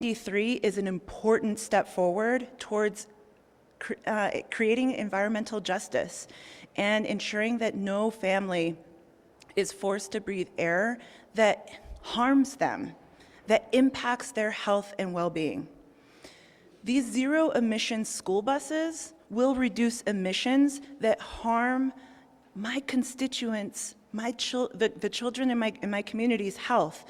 93 is an important step forward towards creating environmental justice and ensuring that no family is forced to breathe air that harms them, that impacts their health and well-being. These zero-emission school buses will reduce emissions that harm my constituents, the children in my community's health.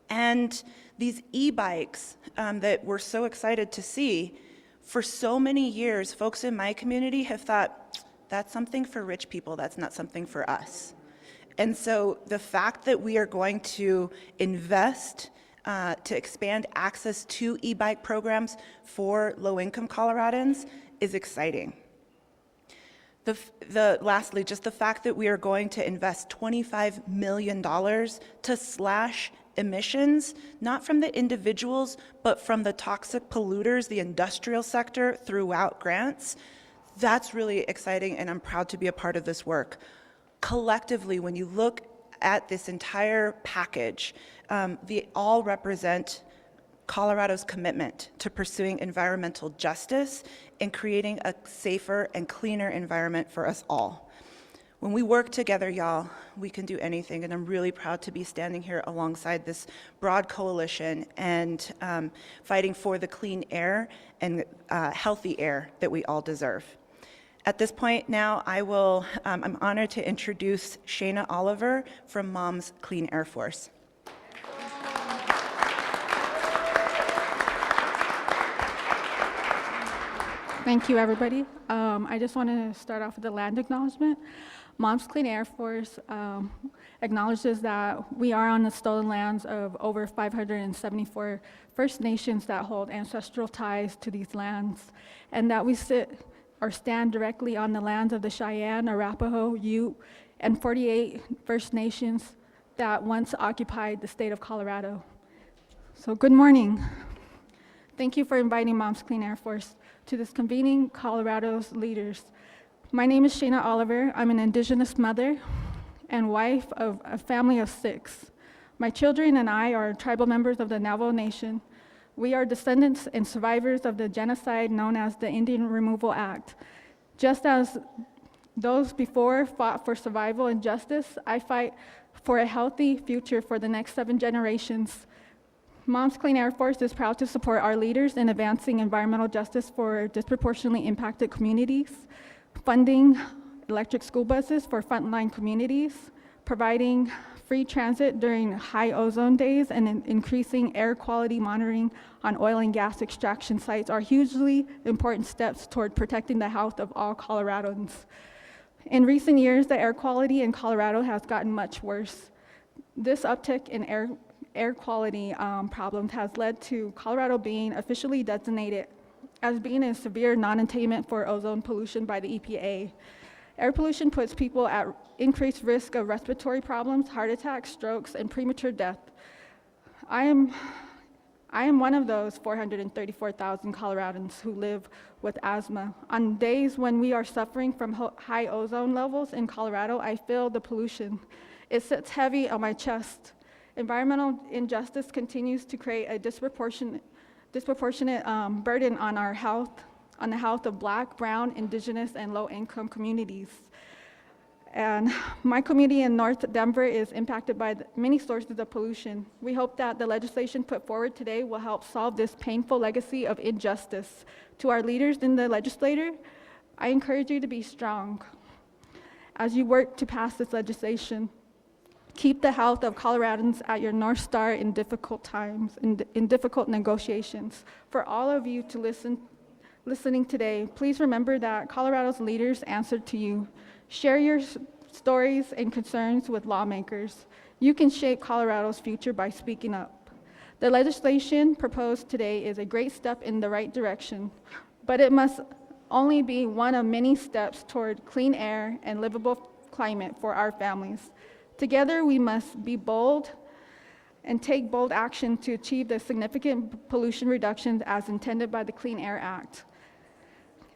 And these e-bikes that we're so excited to see, for so many years, folks in my community have thought, that's something for rich people, that's not something for us. And so the fact that we are going to invest to expand access to e-bike programs for low-income Coloradans is exciting. Lastly, just the fact that we are going to invest $25 million to slash emissions, not from the individuals, but from the toxic polluters, the industrial sector, throughout grants, that's really exciting, and I'm proud to be a part of this work. Collectively, when you look at this entire package, they all represent Colorado's commitment to pursuing environmental justice and creating a safer and cleaner environment for us all. When we work together, y'all, we can do anything, and I'm really proud to be standing here alongside this broad coalition and fighting for the clean air and healthy air that we all deserve. At this point now, I'm honored to introduce Shayna Oliver from Moms Clean Air Force. Thank you, everybody. I just want to start off with the land acknowledgement. Moms Clean Air Force acknowledges that we are on the stolen lands of over 574 First Nations that hold ancestral ties to these lands, and that we sit or stand directly on the lands of the Cheyenne, Arapaho, Ute, and 48 First Nations that once occupied the state of Colorado. So good morning. Thank you for inviting Moms Clean Air Force to this convening Colorado's leaders. My name is Shayna Oliver. I'm an Indigenous mother and wife of a family of 6. My children and I are tribal members of the Navajo Nation. We are descendants and survivors of the genocide known as the Indian Removal Act. Just as those before fought for survival and justice, I fight for a healthy future for the next 7 generations. Moms Clean Air Force is proud to support our leaders in advancing environmental justice for disproportionately impacted communities, funding electric school buses for frontline communities, providing free transit during high ozone days, and increasing air quality monitoring on oil and gas extraction sites are hugely important steps toward protecting the health of all Coloradans. In recent years, the air quality in Colorado has gotten much worse. This uptick in air quality problems has led to Colorado being officially designated as being in severe non-attainment for ozone pollution by the EPA. Air pollution puts people at increased risk of respiratory problems, heart attacks, strokes, and premature death. I am one of those 434,000 Coloradans who live with asthma. On days when we are suffering from high ozone levels in Colorado, I feel the pollution. It sits heavy on my chest. Environmental injustice continues to create a disproportionate burden on our health, on the health of Black, Brown, Indigenous, and low-income communities. And my community in North Denver is impacted by many sources of pollution. We hope that the legislation put forward today will help solve this painful legacy of injustice. To our leaders in the legislature, I encourage you to be strong as you work to pass this legislation. Keep the health of Coloradans at your North Star in difficult times, in difficult negotiations. For all of you to listening today, please remember that Colorado's leaders answered to you. Share your stories and concerns with lawmakers. You can shape Colorado's future by speaking up. The legislation proposed today is a great step in the right direction, but it must only be one of many steps toward clean air and livable climate for our families. Together, we must be bold and take bold action to achieve the significant pollution reductions as intended by the Clean Air Act.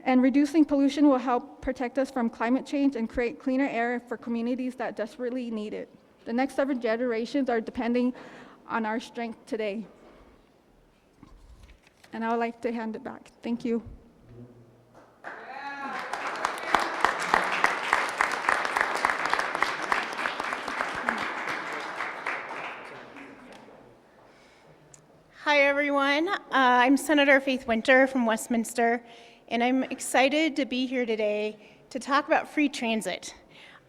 And reducing pollution will help protect us from climate change and create cleaner air for communities that desperately need it. The next 7 generations are depending on our strength today. And I would like to hand it back. Thank you. Hi, everyone. I'm Senator Faith Winter from Westminster, and I'm excited to be here today to talk about free transit.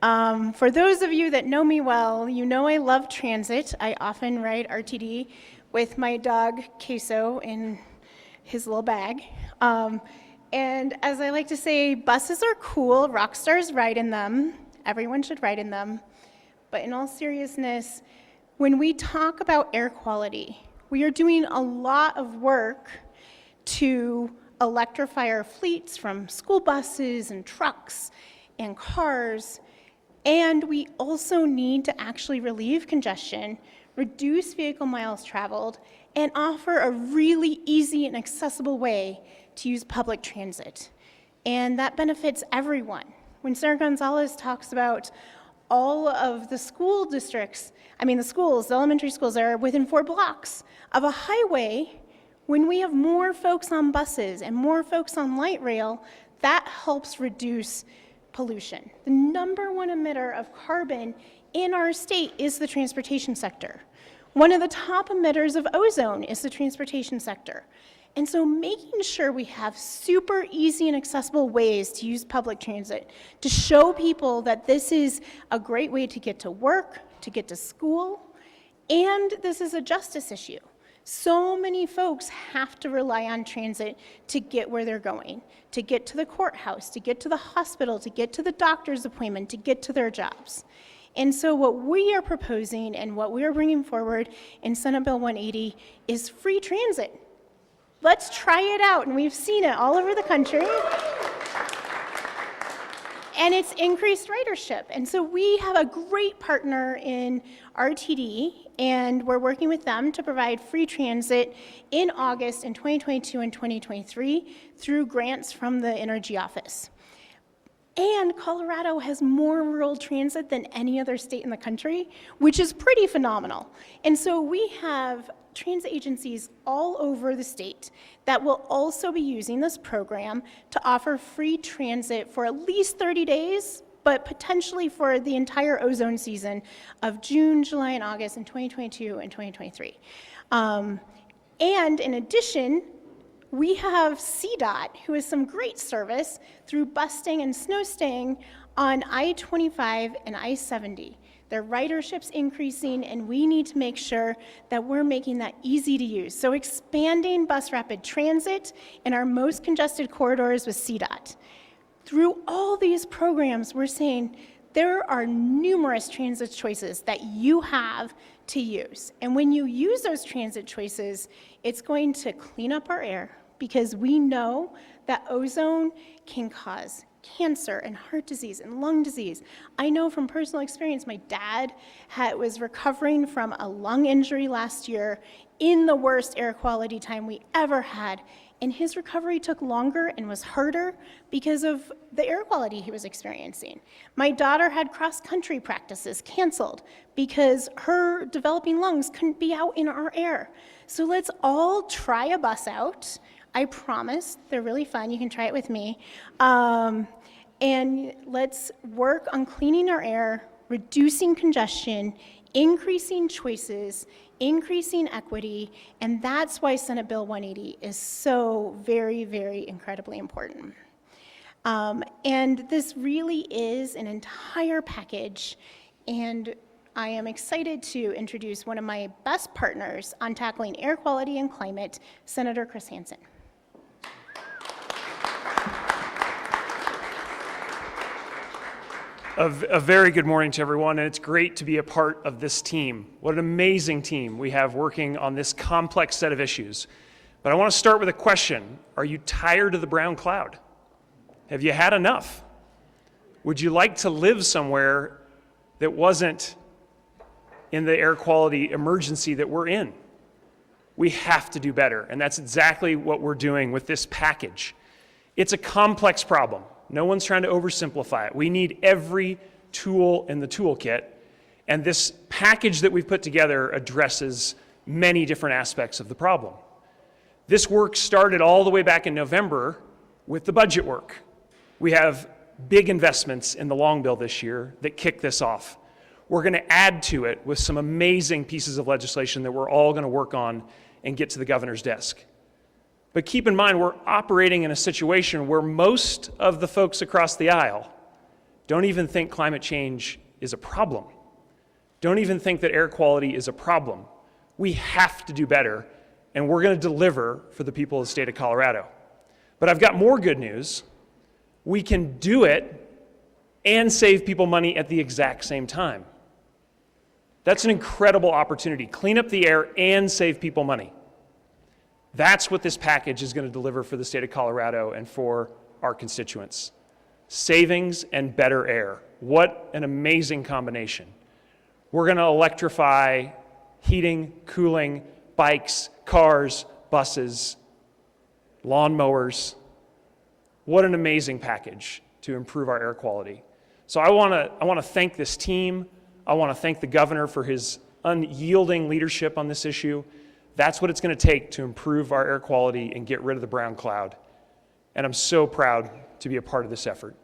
For those of you that know me well, you know I love transit. I often ride RTD with my dog, Queso, in his little bag. And as I like to say, buses are cool. Rock stars ride in them. Everyone should ride in them. But in all seriousness, when we talk about air quality, we are doing a lot of work to electrify our fleets from school buses and trucks and cars, and we also need to actually relieve congestion, reduce vehicle miles traveled, and offer a really easy and accessible way to use public transit. And that benefits everyone. When Senator Gonzalez talks about all of the school districts, the elementary schools are within 4 blocks of a highway. When we have more folks on buses and more folks on light rail, that helps reduce pollution. The number one emitter of carbon in our state is the transportation sector. One of the top emitters of ozone is the transportation sector. And so making sure we have super easy and accessible ways to use public transit to show people that this is a great way to get to work, to get to school, and this is a justice issue. So many folks have to rely on transit to get where they're going, to get to the courthouse, to get to the hospital, to get to the doctor's appointment, to get to their jobs. And so what we are proposing and what we are bringing forward in Senate Bill 180 is free transit. Let's try it out, and we've seen it all over the country. And it's increased ridership. And so we have a great partner in RTD, and we're working with them to provide free transit in August in 2022 and 2023 through grants from the Energy Office. And Colorado has more rural transit than any other state in the country, which is pretty phenomenal. And so we have transit agencies all over the state that will also be using this program to offer free transit for at least 30 days, but potentially for the entire ozone season of June, July, and August in 2022 and 2023. And in addition, we have CDOT, who has some great service through busting and snow staying on I-25 and I-70. Their ridership's increasing, and we need to make sure that we're making that easy to use. So expanding bus rapid transit in our most congested corridors with CDOT. Through all these programs, we're saying there are numerous transit choices that you have to use. And when you use those transit choices, it's going to clean up our air, because we know that ozone can cause cancer and heart disease and lung disease. I know from personal experience, my dad was recovering from a lung injury last year in the worst air quality time we ever had, and his recovery took longer and was harder because of the air quality he was experiencing. My daughter had cross-country practices canceled because her developing lungs couldn't be out in our air. So let's all try a bus out. I promise, they're really fun. You can try it with me. And let's work on cleaning our air, reducing congestion, increasing choices, increasing equity, and that's why Senate Bill 180 is so very, very incredibly important. And this really is an entire package, and I am excited to introduce one of my best partners on tackling air quality and climate, Senator Chris Hanson. A very good morning to everyone, and it's great to be a part of this team. What an amazing team we have working on this complex set of issues. But I want to start with a question. Are you tired of the brown cloud? Have you had enough? Would you like to live somewhere that wasn't in the air quality emergency that we're in? We have to do better, and that's exactly what we're doing with this package. It's a complex problem. No one's trying to oversimplify it. We need every tool in the toolkit, and this package that we've put together addresses many different aspects of the problem. This work started all the way back in November with the budget work. We have big investments in the long bill this year that kick this off. We're going to add to it with some amazing pieces of legislation that we're all going to work on and get to the governor's desk. But keep in mind, we're operating in a situation where most of the folks across the aisle don't even think climate change is a problem. Don't even think that air quality is a problem. We have to do better, and we're going to deliver for the people of the state of Colorado. But I've got more good news. We can do it and save people money at the exact same time. That's an incredible opportunity. Clean up the air and save people money. That's what this package is going to deliver for the state of Colorado and for our constituents. Savings and better air. What an amazing combination. We're going to electrify heating, cooling, bikes, cars, buses, lawnmowers. What an amazing package to improve our air quality. So I want to thank this team. I want to thank the governor for his unyielding leadership on this issue. That's what it's going to take to improve our air quality and get rid of the brown cloud. And I'm so proud to be a part of this effort.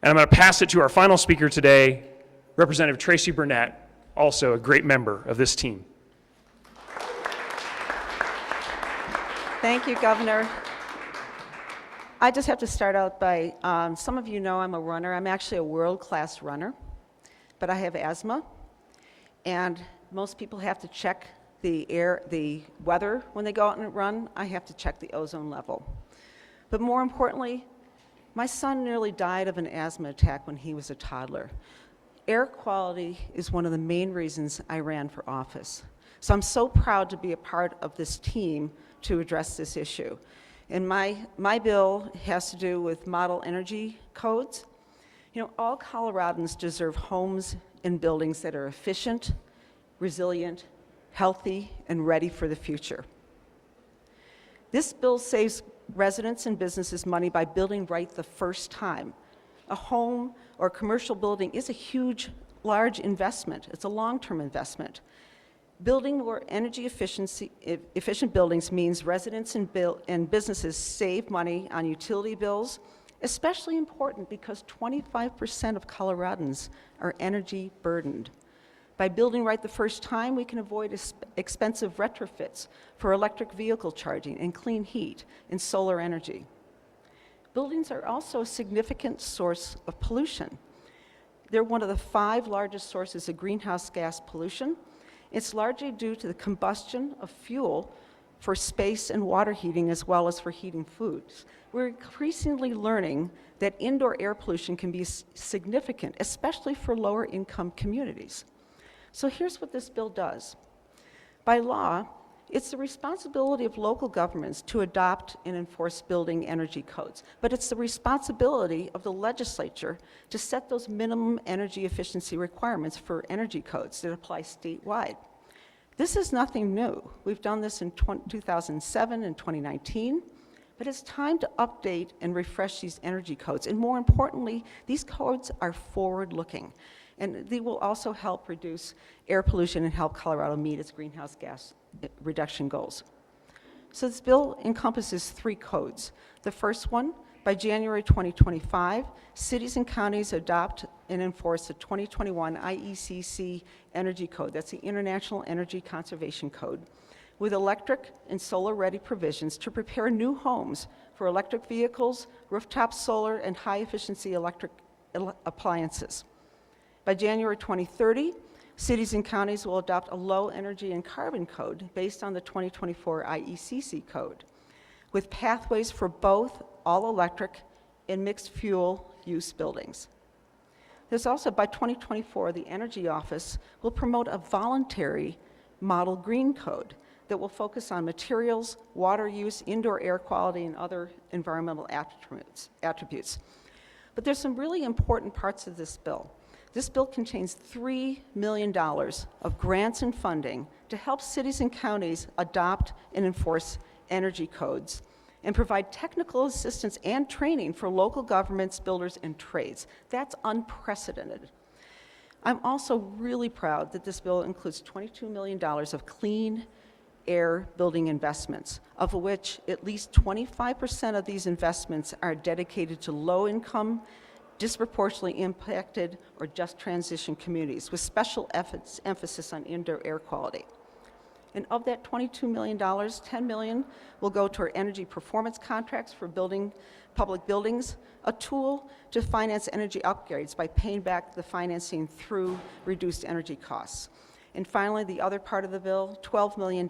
And I'm going to pass it to our final speaker today, Representative Tracy Burnett, also a great member of this team. Thank you, Governor. I just have to start out by, some of you know I'm a runner. I'm actually a world-class runner, but I have asthma, and most people have to check the weather when they go out and run. I have to check the ozone level. But more importantly, my son nearly died of an asthma attack when he was a toddler. Air quality is one of the main reasons I ran for office. So I'm so proud to be a part of this team to address this issue. And my bill has to do with model energy codes. You know, all Coloradans deserve homes and buildings that are efficient, resilient, healthy, and ready for the future. This bill saves residents and businesses money by building right the first time. A home or commercial building is a large investment. It's a long-term investment. Building more energy efficient buildings means residents and businesses save money on utility bills, especially important because 25% of Coloradans are energy burdened. By building right the first time, we can avoid expensive retrofits for electric vehicle charging and clean heat and solar energy. Buildings are also a significant source of pollution. They're one of the 5 largest sources of greenhouse gas pollution. It's largely due to the combustion of fuel for space and water heating as well as for heating foods. We're increasingly learning that indoor air pollution can be significant, especially for lower income communities. So here's what this bill does. By law, it's the responsibility of local governments to adopt and enforce building energy codes, but it's the responsibility of the legislature to set those minimum energy efficiency requirements for energy codes that apply statewide. This is nothing new. We've done this in 2007 and 2019, but it's time to update and refresh these energy codes. And more importantly, these codes are forward-looking. And they will also help reduce air pollution and help Colorado meet its greenhouse gas reduction goals. So this bill encompasses 3 codes. The first one, by January 2025, cities and counties adopt and enforce the 2021 IECC Energy Code. That's the International Energy Conservation Code, with electric and solar-ready provisions to prepare new homes for electric vehicles, rooftop solar, and high-efficiency electric appliances. By January 2030, cities and counties will adopt a low energy and carbon code based on the 2024 IECC code, with pathways for both all-electric and mixed fuel use buildings. There's also, by 2024, the Energy Office will promote a voluntary model green code that will focus on materials, water use, indoor air quality, and other environmental attributes. But there's some really important parts of this bill. This bill contains $3 million of grants and funding to help cities and counties adopt and enforce energy codes and provide technical assistance and training for local governments, builders, and trades. That's unprecedented. I'm also really proud that this bill includes $22 million of clean air building investments, of which at least 25% of these investments are dedicated to low-income, disproportionately impacted, or just transition communities, with special emphasis on indoor air quality. And of that $22 million, $10 million will go toward energy performance contracts for public buildings, a tool to finance energy upgrades by paying back the financing through reduced energy costs. And finally, the other part of the bill, $12 million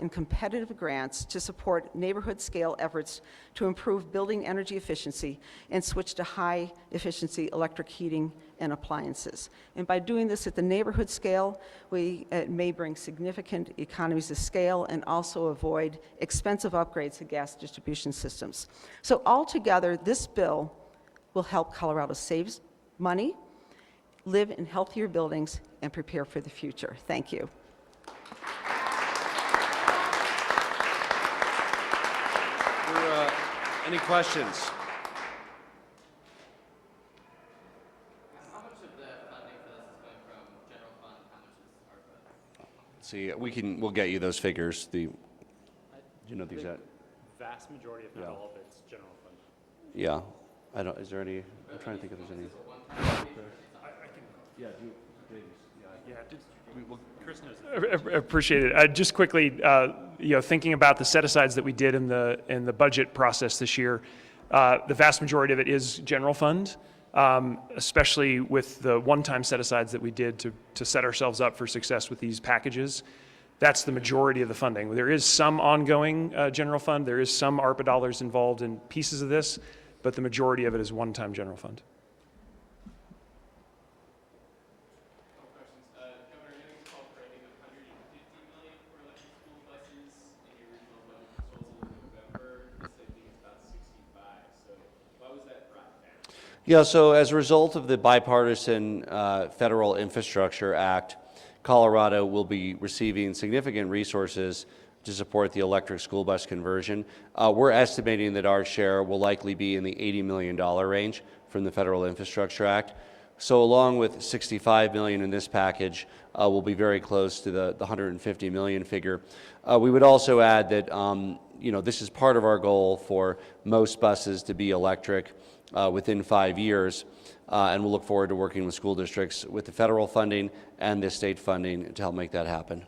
in competitive grants to support neighborhood-scale efforts to improve building energy efficiency and switch to high-efficiency electric heating and appliances. And by doing this at the neighborhood scale, we may bring significant economies of scale and also avoid expensive upgrades to gas distribution systems. So altogether, this bill will help Colorado save money, live in healthier buildings, and prepare for the future. Thank you. Any questions? How much of the funding for this is coming from general fund? How much is ARPA? See, we'll get you those figures. Do you know the exact? Vast majority, if not all of it's general fund. Yeah. I don't. Is there any? I'm trying to think if there's any. Yeah. Chris knows. Appreciate it. Just quickly, thinking about the set-asides that we did in the budget process this year, the vast majority of it is general fund, especially with the one-time set-asides that we did to set ourselves up for success with these packages. That's the majority of the funding. There is some ongoing general fund. There is some ARPA dollars involved in pieces of this, but the majority of it is one-time general fund. Yeah, so as a result of the bipartisan Federal Infrastructure Act, Colorado will be receiving significant resources to support the electric school bus conversion. We're estimating that our share will likely be in the $80 million range from the Federal Infrastructure Act. So along with $65 million in this package, we'll be very close to the $150 million figure. We would also add that this is part of our goal for most buses to be electric within 5 years, and we'll look forward to working with school districts with the federal funding and the state funding to help make that happen.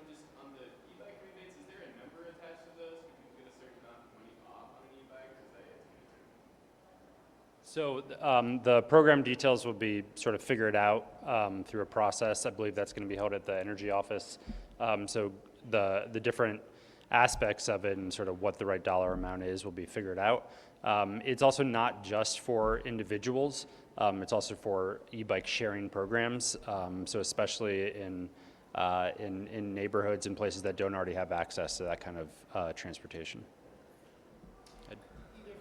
Just on the e-bike rebates, is there a number attached to those? Can people get a certain amount of money off on an e-bike? So the program details will be sort of figured out through a process. I believe that's going to be held at the Energy Office. So the different aspects of it and sort of what the right dollar amount is will be figured out. It's also not just for individuals. It's also for e-bike sharing programs. So especially in neighborhoods and places that don't already have access to that kind of transportation. Either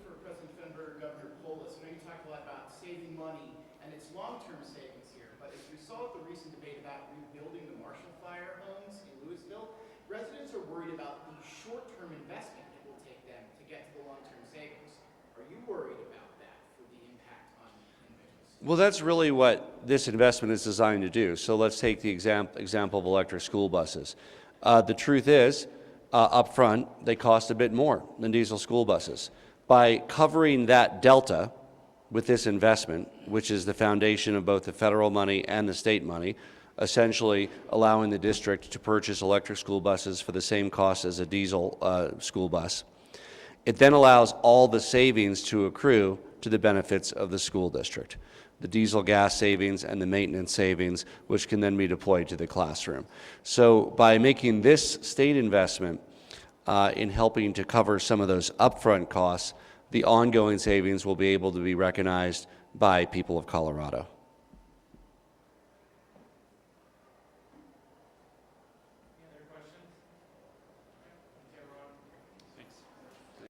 for President Fenberg or Governor Polis, I know you talked a lot about saving money and it's long-term savings here, but as we saw at the recent debate about rebuilding the Marshall Fire homes in Louisville, residents are worried about the short-term investment it will take them to get to the long-term savings. Are you worried about that for the impact on individuals? Well, that's really what this investment is designed to do. So let's take the example of electric school buses. The truth is, up front, they cost a bit more than diesel school buses. By covering that delta with this investment, which is the foundation of both the federal money and the state money, essentially allowing the district to purchase electric school buses for the same cost as a diesel school bus, it then allows all the savings to accrue to the benefits of the school district. The diesel gas savings and the maintenance savings, which can then be deployed to the classroom. So by making this state investment in helping to cover some of those upfront costs, the ongoing savings will be able to be recognized by people of Colorado.